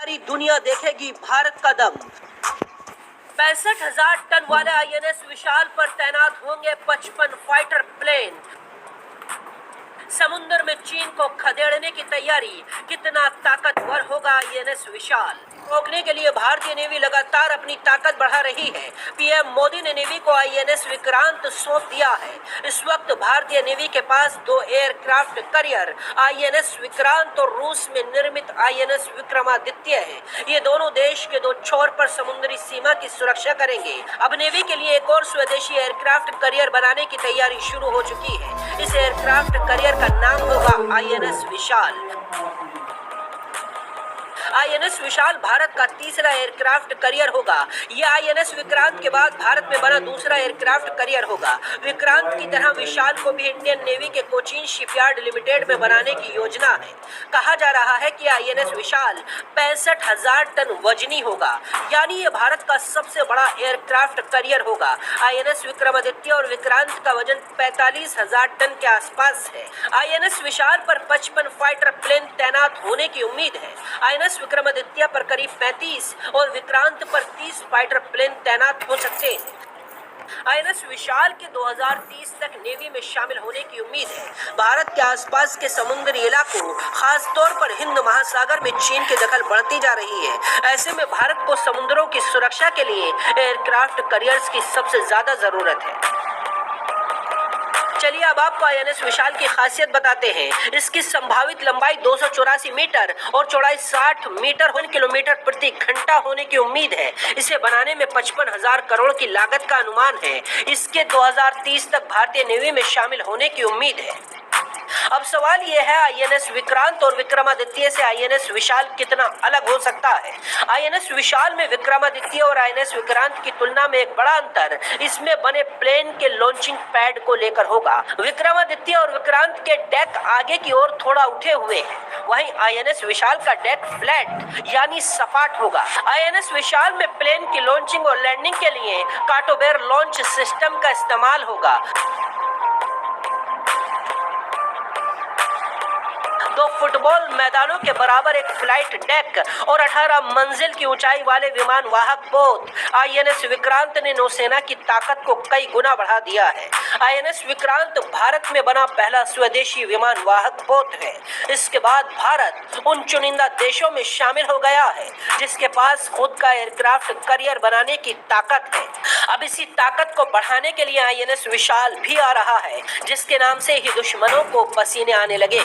सारी दुनिया देखेगी भारत का दम। 65,000 टन वाले आईएनएस विशाल पर तैनात होंगे 55 फाइटर प्लेन। समुद्र में चीन को खदेड़ने की तैयारी। कितना ताकतवर होगा आईएनएस विशाल। रोकने के लिए भारतीय नेवी लगातार अपनी ताकत बढ़ा रही है। पीएम मोदी ने नेवी को आईएनएस विक्रांत सौंप दिया है। इस वक्त भारतीय नेवी के पास 2 एयरक्राफ्ट करियर आईएनएस विक्रांत और रूस में निर्मित आईएनएस विक्रमादित्य है। ये दोनों देश के 2 छोर पर समुद्री सीमा की सुरक्षा करेंगे। अब नेवी के लिए एक और स्वदेशी एयरक्राफ्ट करियर बनाने की तैयारी शुरू हो चुकी है। इस एयरक्राफ्ट करियर का नाम होगा आईएनएस विशाल। आईएनएस विशाल भारत का तीसरा एयरक्राफ्ट करियर होगा। यह आईएनएस विक्रांत के बाद भारत में बना दूसरा एयरक्राफ्ट करियर होगा। विक्रांत की तरह विशाल को भी इंडियन नेवी के कोचीन शिपयार्ड लिमिटेड में बनाने की योजना है। कहा जा रहा है कि आईएनएस विशाल 65,000 टन वजनी होगा, यानी ये भारत का सबसे बड़ा एयरक्राफ्ट करियर होगा। आईएनएस विक्रमादित्य और विक्रांत का वजन 45,000 टन के आसपास है। आईएनएस विशाल पर 55 फाइटर प्लेन तैनात होने की उम्मीद है। आईएनएस विक्रमादित्य पर करीब 35 और विक्रांत पर 30 फाइटर प्लेन तैनात हो सकते हैं। आईएनएस विशाल के 2030 तक नेवी में शामिल होने की उम्मीद है। भारत के आसपास के समुद्री इलाकों, खास तौर पर हिंद महासागर में चीन की दखल बढ़ती जा रही है। ऐसे में भारत को समुद्रों की सुरक्षा के लिए एयरक्राफ्ट करियर्स की सबसे ज्यादा जरूरत है। चलिए अब आपको आईएनएस विशाल की खासियत बताते हैं। इसकी संभावित लंबाई 284 मीटर और चौड़ाई 60 मीटर 1 किलोमीटर प्रति घंटा होने की उम्मीद है। इसे बनाने में 55,000 करोड़ की लागत का अनुमान है। इसके 2030 तक भारतीय नेवी में शामिल होने की उम्मीद है। अब सवाल यह है, आईएनएस विक्रांत और विक्रमादित्य से आईएनएस विशाल कितना अलग हो सकता है। आईएनएस विशाल में विक्रमादित्य और आईएनएस विक्रांत की तुलना में एक बड़ा अंतर इसमें बने प्लेन के लॉन्चिंग पैड को लेकर होगा। विक्रमादित्य और विक्रांत के डेक आगे की ओर थोड़ा उठे हुए हैं, वहीं आईएनएस विशाल का डेक फ्लैट यानी सपाट होगा। आईएनएस विशाल में प्लेन की लॉन्चिंग और लैंडिंग के लिए काटोबेर लॉन्च सिस्टम का इस्तेमाल होगा। 2 फुटबॉल मैदानों के बराबर एक फ्लाइट डेक और 18 मंजिल की ऊंचाई वाले विमान वाहक पोत। आईएनएस विक्रांत ने नौसेना की ताकत को कई गुना बढ़ा दिया है। आईएनएस विक्रांत भारत में बना पहला स्वदेशी विमान वाहक पोत है। इसके बाद भारत उन चुनिंदा देशों में शामिल हो गया है जिसके पास खुद का एयरक्राफ्ट करियर बनाने की ताकत है। अब इसी ताकत को बढ़ाने के लिए आईएनएस विशाल भी आ रहा है, जिसके नाम से ही दुश्मनों को पसीने आने लगे।